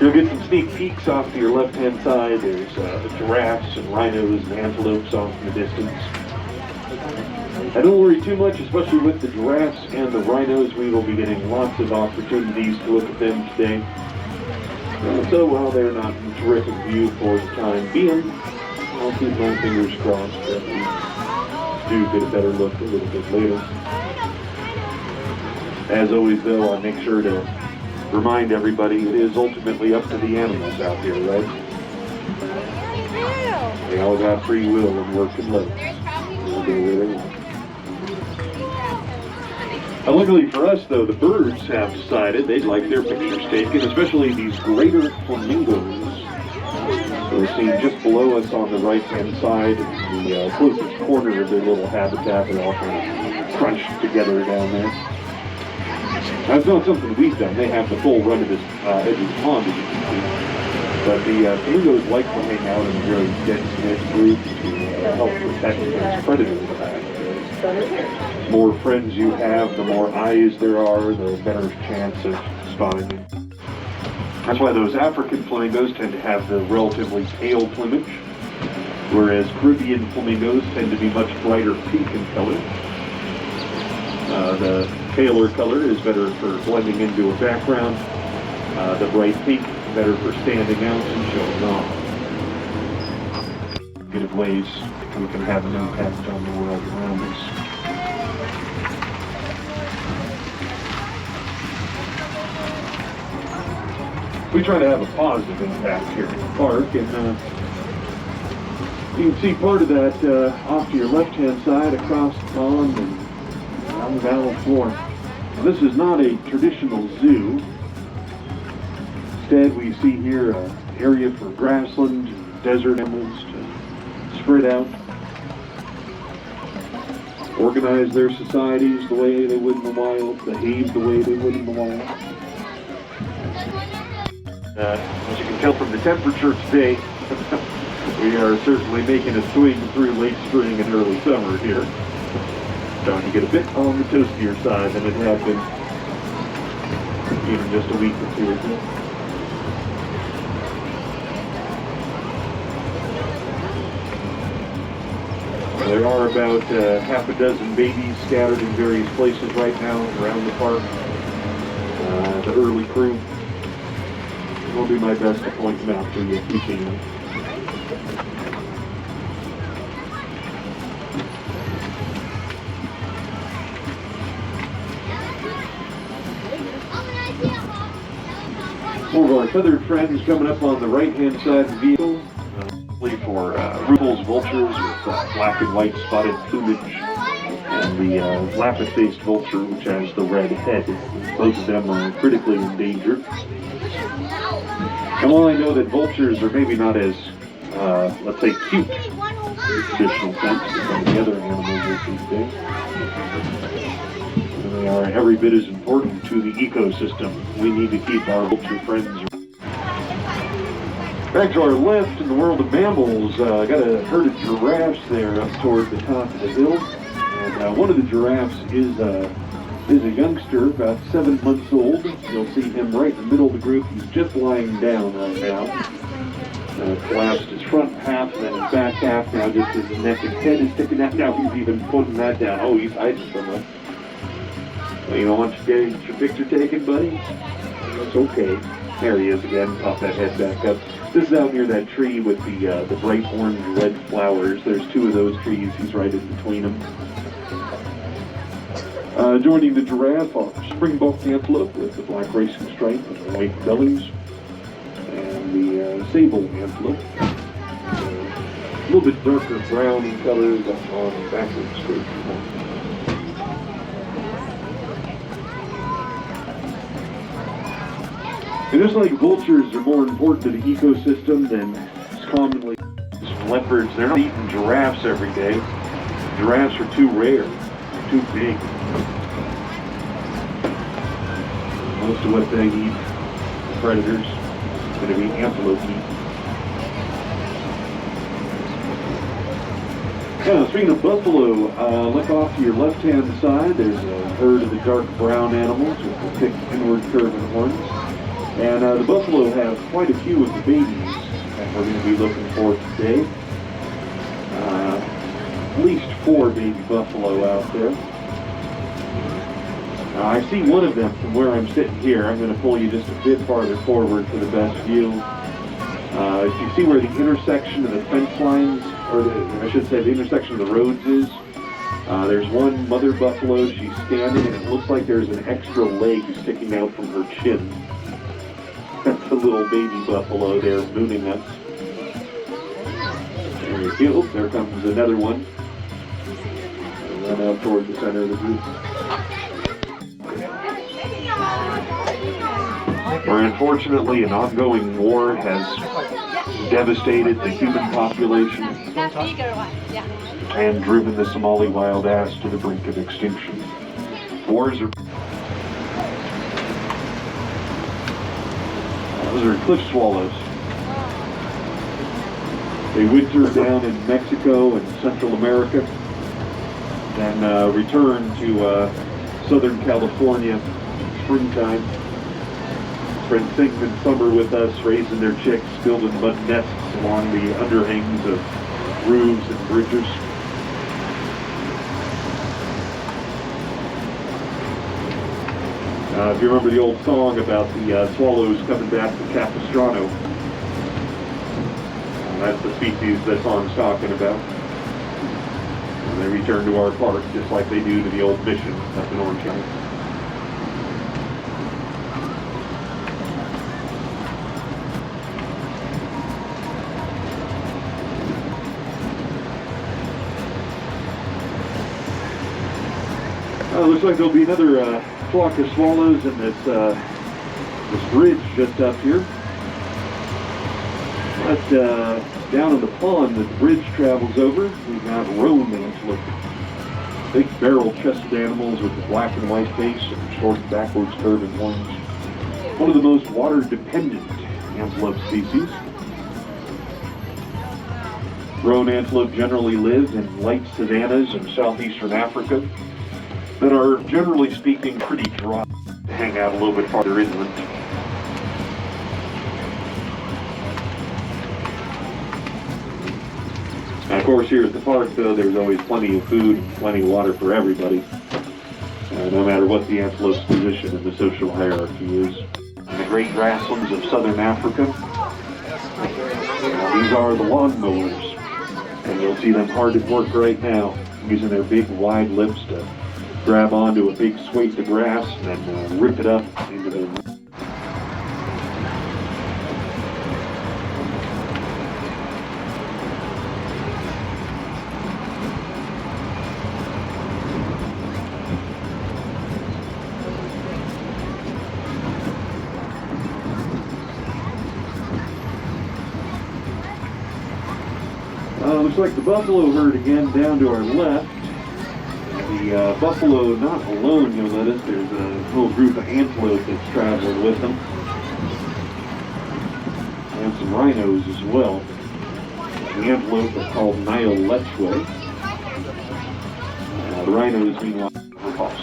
You'll get some sneak peeks off to your left-hand side. There's giraffes and rhinos and antelopes off in the distance. And don't worry too much, especially with the giraffes and the rhinos. We will be getting lots of opportunities to look at them today. So while they're not in terrific view for the time being, I'll keep my fingers crossed that we do get a better look a little bit later. As always, though, I make sure to remind everybody it is ultimately up to the animals out here, right? They all got free will and work and live. They'll do where they want. Luckily for us, though, the birds have decided they'd like their pictures taken, especially these greater flamingos. So we're seen just below us on the right-hand side, the closest corner of their little habitat. They're all kind of crunched together down there. That's not something we've done. They have the full run of this edge of the pond, as you can see. But the flamingos like to hang out in very dense-knit groups to help protect against predators. The more friends you have, the more eyes there are, the better chance of spotting them. That's why those African flamingos tend to have the relatively pale plumage, whereas Caribbean flamingos tend to be much brighter pink in color. The paler color is better for blending into a background. The bright pink, better for standing out and showing off. Good ways we can have an impact on the world around us. We try to have a positive impact here in the park, and you can see part of that off to your left-hand side across the pond and on the valley floor. Now, this is not a traditional zoo. Instead, we see here an area for grassland and desert animals to spread out, organize their societies the way they would in the wild, behave the way they would in the wild. As you can tell from the temperature today, we are certainly making a swing through late spring and early summer here. Starting to get a bit on the toastier side than it had been even just a week or two ago. There are about half a dozen babies scattered in various places right now around the park. The early crew. I'll do my best to point them out to you if you see them. More of our feathered friends coming up on the right-hand side of the vehicle. For rupals, vultures with black and white spotted plumage, and the lapis-faced vulture, which has the red head. Both of them are critically endangered. And while I know that vultures are maybe not as, let's say, cute in the traditional sense as some of the other animals we see today, they are every bit as important to the ecosystem. We need to keep our vulture friends. Back to our left in the world of mammals, got a herd of giraffes there up toward the top of the hill. And one of the giraffes is a youngster, about 7 months old. You'll see him right in the middle of the group. He's just lying down right now. Collapsed his front half and then his back half. Now just his neck and head is sticking out. Now he's even putting that down. Oh, he's hiding from us. Well, you don't want to get your picture taken, buddy? That's okay. There he is again. Pop that head back up. This is out near that tree with the bright orange red flowers. There's 2 of those trees. He's right in between them. Joining the giraffe are springbok antelope with the black racing stripe and the white bellies, and the sable antelope, a little bit darker brown in color on backwards straight. And just like vultures are more important to the ecosystem than commonly leopards, they're not eating giraffes every day. Giraffes are too rare, too big. Most of what they eat, the predators, going to be antelope meat. Now, speaking of buffalo, look off to your left-hand side. There's a herd of the dark brown animals with the thick inward curving horns. And the buffalo have quite a few of the babies that we're going to be looking for today. At least 4 baby buffalo out there. I see one of them from where I'm sitting here. I'm going to pull you just a bit farther forward for the best view. If you see where the intersection of the fence lines, or I should say the intersection of the roads is, there's one mother buffalo. She's standing, and it looks like there's an extra leg sticking out from her chin. That's a little baby buffalo there mooning us. There you go. There comes another one. Run out towards the center of the group. Where unfortunately an ongoing war has devastated the human population and driven the Somali wild ass to the brink of extinction. Wars are... Those are cliff swallows. They winter down in Mexico and Central America, then return to Southern California springtime. Spend things in summer with us, raising their chicks, building mud nests along the underhangs of roofs and bridges. If you remember the old song about the swallows coming back from Capistrano, that's the species that song's talking about. And they return to our park just like they do to the old mission up in Orange County. Looks like there'll be another flock of swallows in this bridge just up here. But down in the pond that the bridge travels over, we've got roan antelope. Big barrel-chested animals with a black and white face and short backwards curving horns. One of the most water-dependent antelope species. Roan antelope generally live in light savannas in southeastern Africa that are, generally speaking, pretty dry. Hang out a little bit farther inland. And of course, here at the park, though, there's always plenty of food and plenty of water for everybody, no matter what the antelope's position in the social hierarchy is. In the great grasslands of southern Africa, these are the lawnmowers, and you'll see them hard at work right now, using their big wide lips to grab onto a big swathe of grass and then rip it up into the... Looks like the buffalo herd again down to our left. The buffalo not alone, you'll notice there's a little group of antelope that's traveling with them. And some rhinos as well. The antelope are called Nile Lechwe. The rhinos, meanwhile, are false.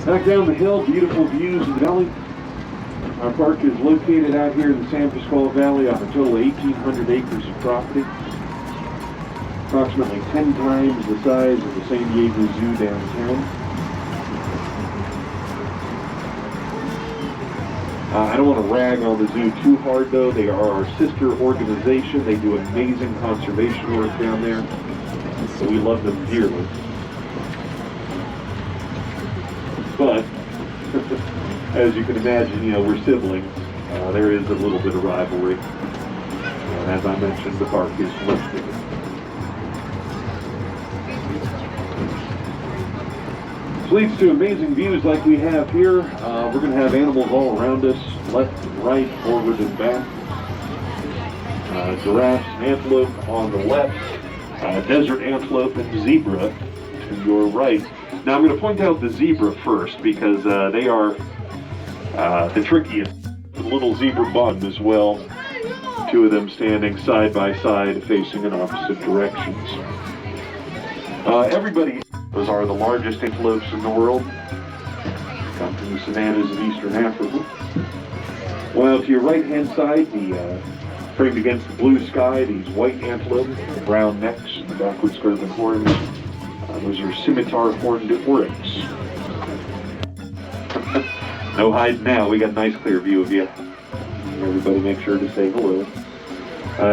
Back down the hill, beautiful views of the valley. Our park is located out here in the San Pasqual Valley on a total of 1,800 acres of property. Approximately 10 times the size of the San Diego Zoo downtown. I don't want to rag on the zoo too hard though. They are our sister organization. They do amazing conservation work down there. So we love them dearly. But, as you can imagine, we're siblings. There is a little bit of rivalry. And as I mentioned, the park is much bigger. This leads to amazing views like we have here. We're going to have animals all around us, left and right, forward and back. Giraffes and antelope on the left, desert antelope and zebra to your right. Now I'm going to point out the zebra first because they are The trickiest, the little zebra bottom as well. Two of them standing side by side, facing in opposite directions. Those are the largest antelopes in the world. Come from the savannas of eastern Africa. While to your right-hand side, framed against the blue sky, these white antelope, the brown necks, and the backwards curving horns. Those are scimitar horned oryx. No hiding now. We got a nice clear view of you. Everybody make sure to say hello.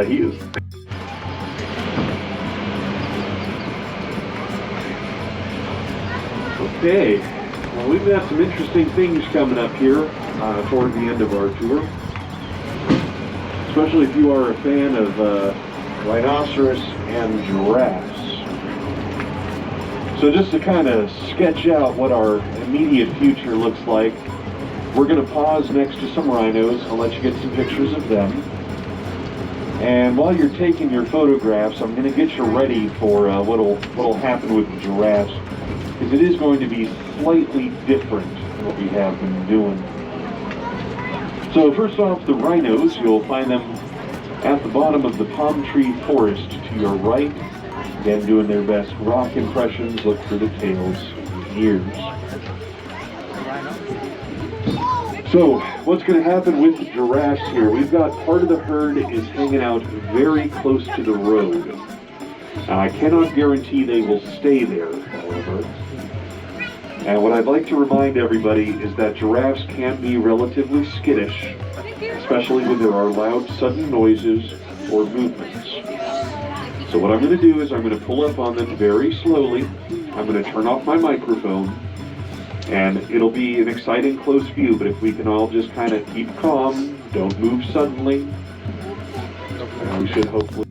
He is. Okay. Well, we've got some interesting things coming up here toward the end of our tour. Especially if you are a fan of rhinoceros and giraffes. So just to kind of sketch out what our immediate future looks like, we're going to pause next to some rhinos. I'll let you get some pictures of them. And while you're taking your photographs, I'm going to get you ready for what'll happen with the giraffes, because it is going to be slightly different than what we have been doing. So first off, the rhinos, you'll find them at the bottom of the palm tree forest to your right. Again, doing their best rock impressions. Look for the tails and the ears. So, what's going to happen with the giraffes here? We've got part of the herd is hanging out very close to the road. I cannot guarantee they will stay there, however. And what I'd like to remind everybody is that giraffes can be relatively skittish, especially when there are loud, sudden noises or movements. So what I'm going to do is I'm going to pull up on them very slowly. I'm going to turn off my microphone, and it'll be an exciting close view, but if we can all just kind of keep calm, don't move suddenly, we should hopefully...